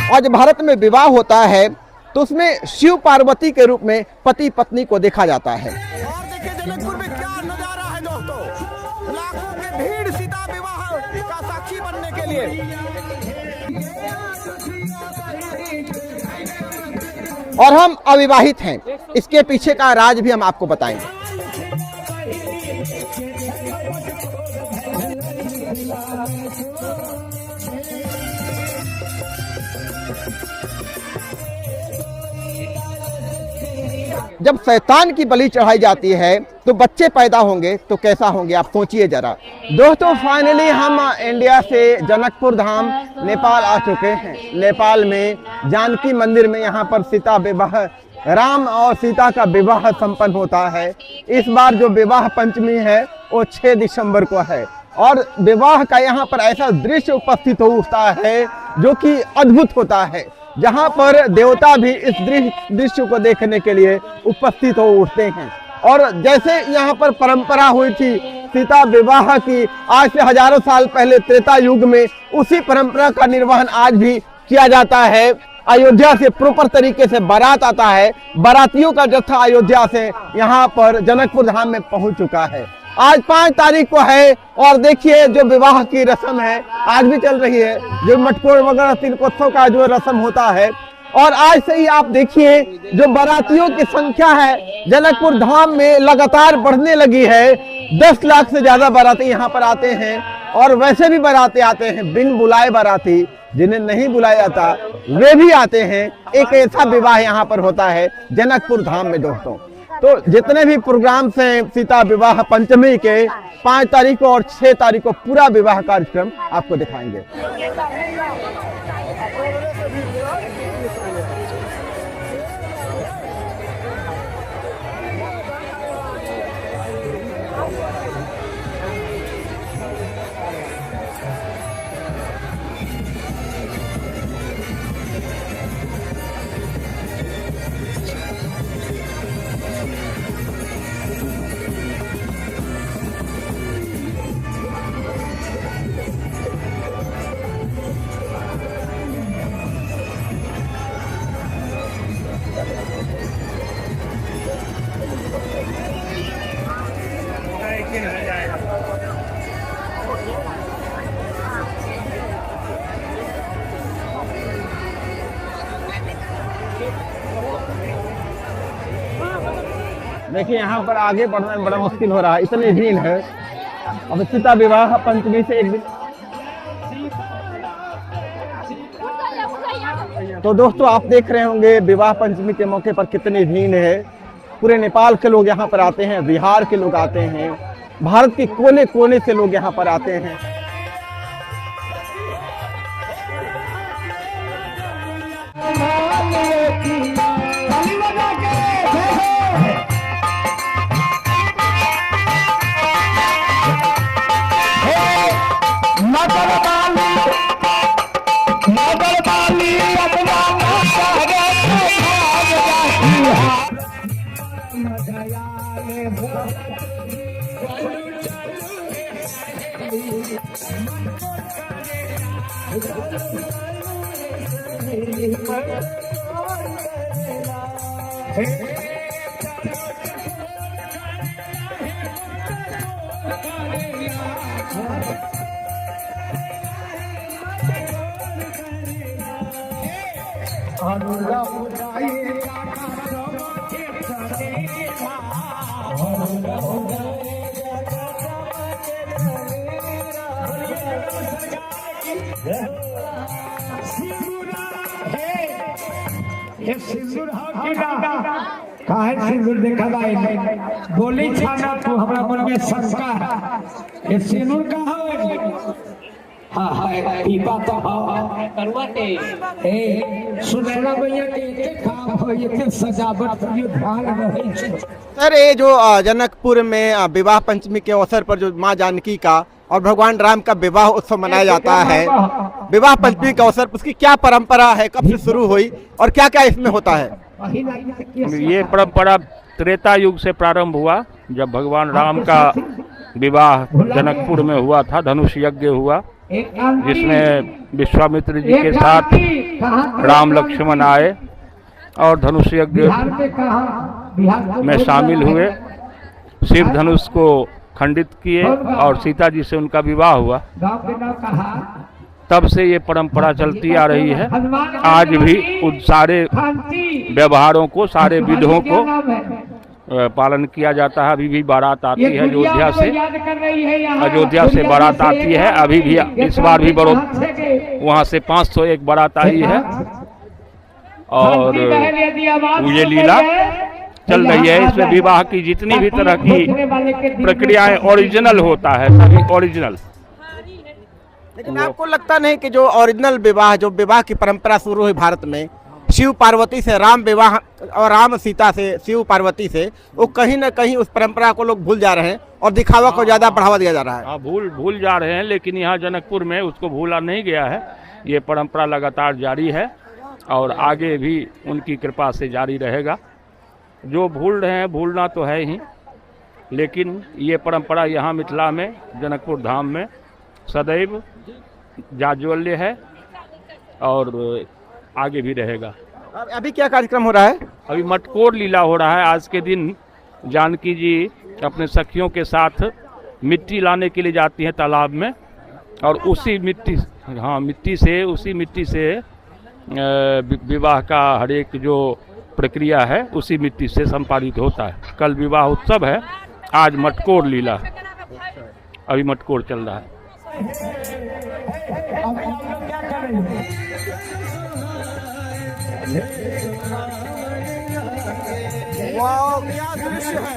और जब भारत में विवाह होता है तो उसमें शिव पार्वती के रूप में पति पत्नी को देखा जाता है। और देखिए जनकपुर में क्या नजारा है दोस्तों, लाखों की भीड़ सीता विवाह का साक्षी बनने के लिए। और हम अविवाहित हैं, इसके पीछे का राज भी हम आपको बताएंगे। जब शैतान की बलि चढ़ाई जाती है तो बच्चे पैदा होंगे तो कैसा होंगे, आप सोचिए जरा। दोस्तों फाइनली हम इंडिया से जनकपुर धाम नेपाल आ चुके हैं। नेपाल में जानकी मंदिर में यहाँ पर सीता विवाह, राम और सीता का विवाह संपन्न होता है। इस बार जो विवाह पंचमी है वो 6 दिसंबर को है और विवाह का यहाँ पर ऐसा दृश्य उपस्थित होता है जो कि अद्भुत होता है, जहाँ पर देवता भी इस दृश्य को देखने के लिए उपस्थित हो उठते हैं। और जैसे यहाँ पर परंपरा हुई थी सीता विवाह की आज से हजारों साल पहले त्रेता युग में, उसी परंपरा का निर्वहन आज भी किया जाता है। अयोध्या से प्रॉपर तरीके से बारात आता है, बारातियों का जत्था अयोध्या से यहाँ पर जनकपुर धाम में पहुंच चुका है। आज 5 तारीख को है और देखिए जो विवाह की रस्म है आज भी चल रही है, जो मटकोर वगैरह तिलकोत्सव का जो रस्म होता है। और आज से ही आप देखिए जो बारातियों की संख्या है जनकपुर धाम में लगातार बढ़ने लगी है। 10 लाख से ज्यादा बाराती यहाँ पर आते हैं और वैसे भी बाराती आते हैं, बिन बुलाए बाराती, जिन्हें नहीं बुलाया जाता वे भी आते हैं। एक ऐसा विवाह यहाँ पर होता है जनकपुर धाम में दोस्तों। तो जितने भी प्रोग्राम्स हैं सीता विवाह पंचमी के 5 तारीख को और 6 तारीख को पूरा विवाह कार्यक्रम आपको दिखाएंगे। देखिए यहाँ पर आगे बढ़ना बड़ा मुश्किल हो रहा है, इतनी भीड़ है। अब सीता विवाह पंचमी से एक दिन। तो दोस्तों आप देख रहे होंगे विवाह पंचमी के मौके पर कितनी भीड़ है। पूरे नेपाल के लोग यहाँ पर आते हैं, बिहार के लोग आते हैं, भारत के कोने कोने से लोग यहाँ पर आते हैं। सिंदूर देखा बोली छाना तू हमरा मन में शंका है। ये सिंदूर कहाँ है? हाँ हाँ पीपा तो हाँ करवा के ए सुनैना भैया के एक काम हो ये सजावट ये ध्यान रहे। सर ये जो जनकपुर में विवाह पंचमी के अवसर पर जो माँ जानकी का और भगवान राम का विवाह उत्सव मनाया जाता है, विवाह पंचमी के अवसर उसकी क्या परंपरा है, कब से शुरू हुई और क्या क्या इसमें होता है? ये परंपरा त्रेता युग से प्रारंभ हुआ, जब भगवान राम का विवाह जनकपुर में हुआ था, धनुष यज्ञ हुआ जिसमें विश्वामित्र जी के साथ राम लक्ष्मण आए और धनुष यज्ञ में शामिल हुए, शिव धनुष को खंडित किए और सीता जी से उनका विवाह हुआ। तब से ये परंपरा चलती आ रही है। आज भी उन सारे व्यवहारों को, सारे विधों को पालन किया जाता है। अभी भी बारात आती है अयोध्या से बारात आती है। अभी भी इस बार भी वहाँ से 501 बारात आई है और ये लीला चल रही है। इसमें विवाह की जितनी भी तरह की प्रक्रियाएं ओरिजिनल होता है, सभी ओरिजिनल। लेकिन आपको लगता नहीं कि जो ओरिजिनल विवाह, जो विवाह की परंपरा शुरू हुई भारत में शिव पार्वती से, राम विवाह और राम सीता से, शिव पार्वती से, वो कहीं ना कहीं उस परंपरा को लोग भूल जा रहे हैं और दिखावा को ज्यादा बढ़ावा दिया जा रहा है। हाँ, भूल जा रहे हैं, लेकिन यहाँ जनकपुर में उसको भूला नहीं गया है। ये परंपरा लगातार जारी है और आगे भी उनकी कृपा से जारी रहेगा। जो भूल रहे हैं, भूलना तो है ही, लेकिन ये परंपरा यहाँ मिथिला में, जनकपुर धाम में सदैव जाज्वल्य है और आगे भी रहेगा। अभी क्या कार्यक्रम हो रहा है? अभी मटकोर लीला हो रहा है। आज के दिन जानकी जी अपने सखियों के साथ मिट्टी लाने के लिए जाती हैं तालाब में और उसी मिट्टी से विवाह का हर एक जो प्रक्रिया है उसी मिट्टी से संपादित होता है। कल विवाह उत्सव है, आज मटकोर लीला, अभी मटकोर चल रहा है। वाह, क्या दृश्य है।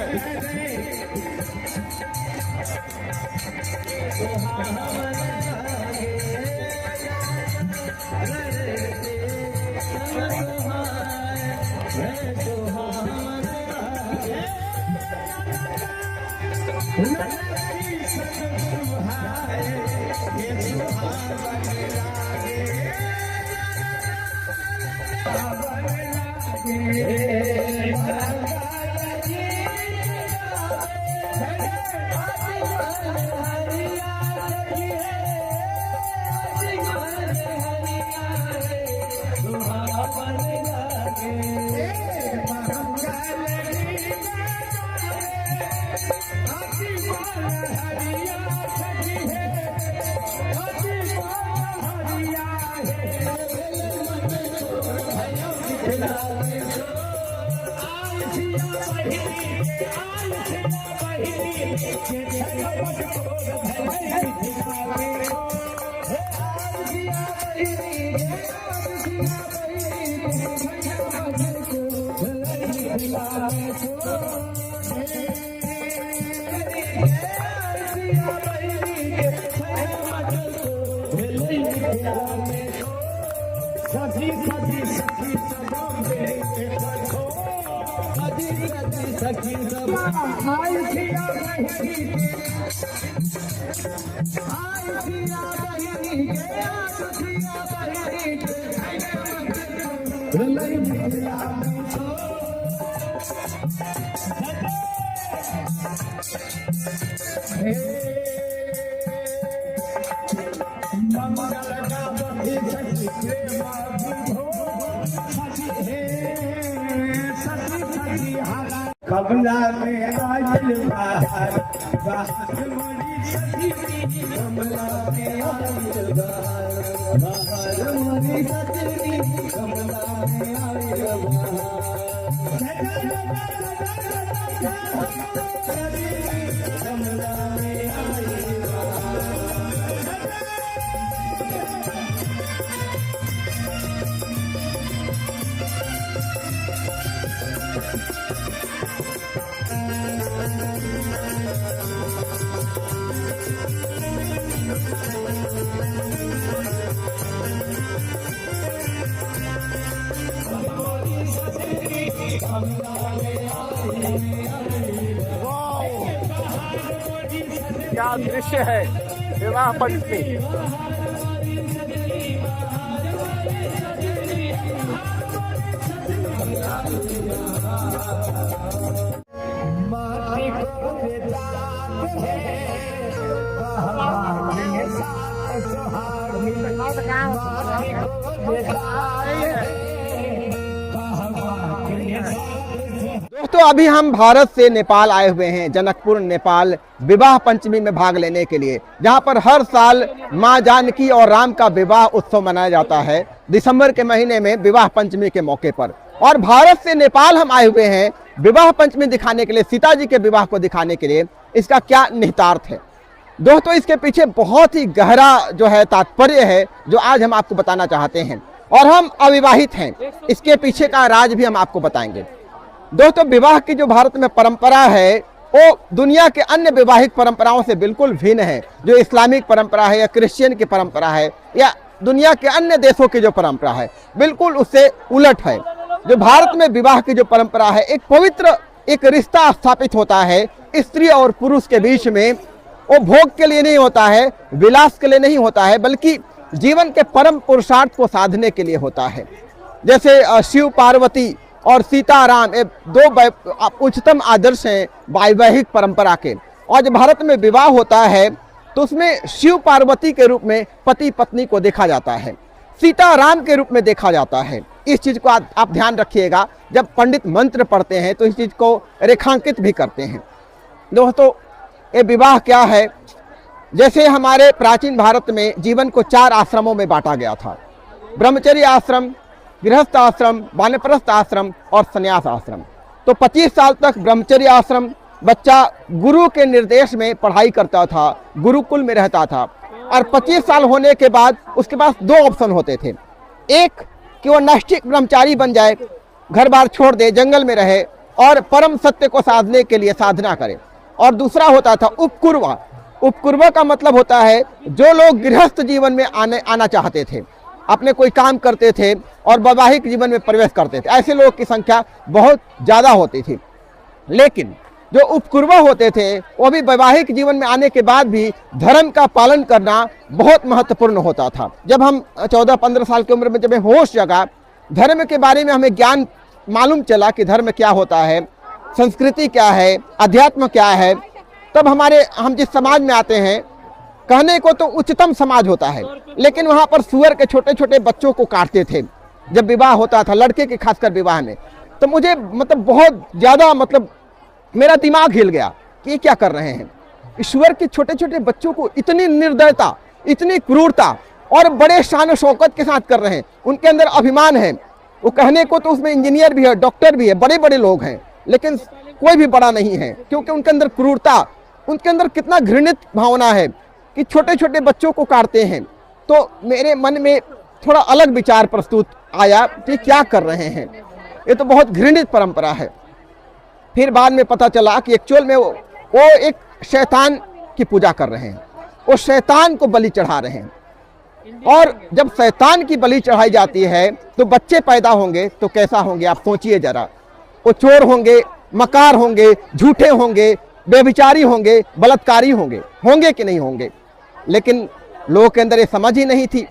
कमला में आयल बाहर बाहर मोरी सखी, कमला में आयल बाहर मोरी सखी, कमला में आयल कमला में आयल क्या दृश्य है विवाह मंच में। माटी को जात है, दोस्तों अभी हम भारत से नेपाल आए हुए हैं, जनकपुर नेपाल, विवाह पंचमी में भाग लेने के लिए, जहां पर हर साल मां जानकी और राम का विवाह उत्सव मनाया जाता है दिसंबर के महीने में विवाह पंचमी के मौके पर। और भारत से नेपाल हम आए हुए हैं विवाह पंचमी दिखाने के लिए, सीता जी के विवाह को दिखाने के लिए। इसका क्या निहितार्थ है दोस्तों, इसके पीछे बहुत ही गहरा जो है तात्पर्य है, जो आज हम आपको बताना चाहते हैं। और हम अविवाहित हैं, इसके पीछे का राज भी हम आपको बताएंगे। दोस्तों विवाह की जो भारत में परंपरा है वो दुनिया के अन्य वैवाहिक परंपराओं से बिल्कुल भिन्न है। जो इस्लामिक परंपरा है या क्रिश्चियन की परंपरा है या दुनिया के अन्य देशों की जो परंपरा है, बिल्कुल उससे उलट है। जो भारत में विवाह की जो परंपरा है, एक पवित्र एक रिश्ता स्थापित होता है स्त्री और पुरुष के बीच में। वो भोग के लिए नहीं होता है, विलास के लिए नहीं होता है, बल्कि जीवन के परम पुरुषार्थ को साधने के लिए होता है। जैसे शिव पार्वती और सीताराम ये दो उच्चतम आदर्श हैं वैवाहिक परंपरा के। और जब भारत में विवाह होता है तो उसमें शिव पार्वती के रूप में पति पत्नी को देखा जाता है, सीताराम के रूप में देखा जाता है। इस चीज को आप ध्यान रखिएगा, जब पंडित मंत्र पढ़ते हैं तो इस चीज को रेखांकित भी करते हैं। दोस्तों ये विवाह क्या है, जैसे हमारे प्राचीन भारत में जीवन को 4 आश्रमों में बांटा गया था, ब्रह्मचर्य आश्रम, गृहस्थ आश्रम, वानप्रस्थ आश्रम और संन्यास आश्रम। तो 25 साल तक ब्रह्मचर्य आश्रम, बच्चा गुरु के निर्देश में पढ़ाई करता था, गुरुकुल में रहता था। और 25 साल होने के बाद उसके पास 2 ऑप्शन होते थे, एक कि वो नैष्ठिक ब्रह्मचारी बन जाए, घर बार छोड़ दे, जंगल में रहे और परम सत्य को साधने के लिए साधना करे। और दूसरा होता था उपकुर्वा। उपकुर्वा का मतलब होता है जो लोग गृहस्थ जीवन में आना चाहते थे, अपने कोई काम करते थे और वैवाहिक जीवन में प्रवेश करते थे। ऐसे लोगों की संख्या बहुत ज़्यादा होती थी। लेकिन जो उपकुर्वा होते थे वो भी वैवाहिक जीवन में आने के बाद भी धर्म का पालन करना बहुत महत्वपूर्ण होता था। जब हम 14-15 साल की उम्र में जब होश जगा, धर्म के बारे में हमें ज्ञान मालूम चला कि धर्म क्या होता है, संस्कृति क्या है, अध्यात्म क्या है, तब हम जिस समाज में आते हैं, कहने को तो उच्चतम समाज होता है, लेकिन वहाँ पर सुअर के छोटे छोटे बच्चों को काटते थे जब विवाह होता था, लड़के के खासकर विवाह में। तो मुझे बहुत ज़्यादा मेरा दिमाग हिल गया कि ये क्या कर रहे हैं। ईश्वर के छोटे छोटे बच्चों को इतनी निर्दयता, इतनी क्रूरता और बड़े शान शौकत के साथ कर रहे हैं। उनके अंदर अभिमान है, वो कहने को तो उसमें इंजीनियर भी है, डॉक्टर भी है, बड़े बड़े लोग हैं, लेकिन कोई भी बड़ा नहीं है, क्योंकि उनके अंदर क्रूरता, उनके अंदर कितना घृणित भावना है कि छोटे छोटे बच्चों को काटते हैं। तो मेरे मन में थोड़ा अलग विचार प्रस्तुत आया कि क्या कर रहे हैं, ये तो बहुत घृणित परंपरा है। फिर बाद में पता चला कि एक्चुअल में वो एक शैतान की पूजा कर रहे हैं, वो शैतान को बलि चढ़ा रहे हैं। और जब शैतान की बलि चढ़ाई जाती है तो बच्चे पैदा होंगे तो कैसा होंगे आप सोचिए जरा। वो चोर होंगे, मकार होंगे, झूठे होंगे, बेविचारी होंगे, बलात्कारी होंगे कि नहीं होंगे। लेकिन लोगों के अंदर ये समझ ही नहीं थी।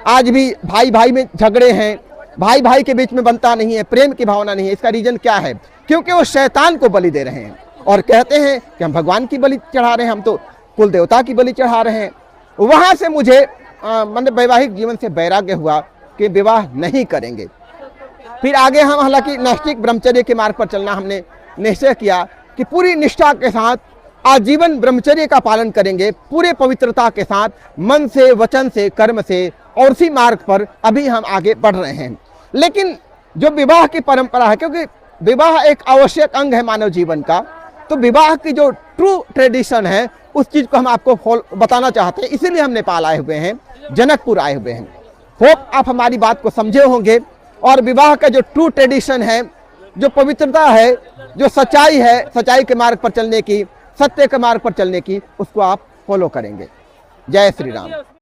आज भी भाई भाई में झगड़े हैं, भाई भाई के बीच में बनता नहीं है, प्रेम की भावना नहीं है। इसका रीजन क्या है? क्योंकि वो शैतान को बलि दे रहे हैं और कहते हैं कि हम भगवान की बलि चढ़ा रहे हैं, हम तो कुल देवता की बलि चढ़ा रहे हैं। वहाँ से मुझे वैवाहिक जीवन से वैराग्य हुआ कि विवाह नहीं करेंगे। फिर आगे हम हालांकि नैष्ठिक ब्रह्मचर्य के मार्ग पर चलना हमने निश्चय किया कि पूरी निष्ठा के साथ आजीवन ब्रह्मचर्य का पालन करेंगे, पूरे पवित्रता के साथ, मन से, वचन से, कर्म से, और उसी मार्ग पर अभी हम आगे बढ़ रहे हैं। लेकिन जो विवाह की परंपरा है, क्योंकि विवाह एक आवश्यक अंग है मानव जीवन का, तो विवाह की जो ट्रू ट्रेडिशन है उस चीज़ को हम आपको बताना चाहते हैं। इसीलिए हम नेपाल आए हुए हैं, जनकपुर आए हुए हैं। होप आप हमारी बात को समझे होंगे और विवाह का जो ट्रू ट्रेडिशन है, जो पवित्रता है, जो सच्चाई है, सच्चाई के मार्ग पर चलने की, सत्य के मार्ग पर चलने की, उसको आप फॉलो करेंगे। जय श्री राम।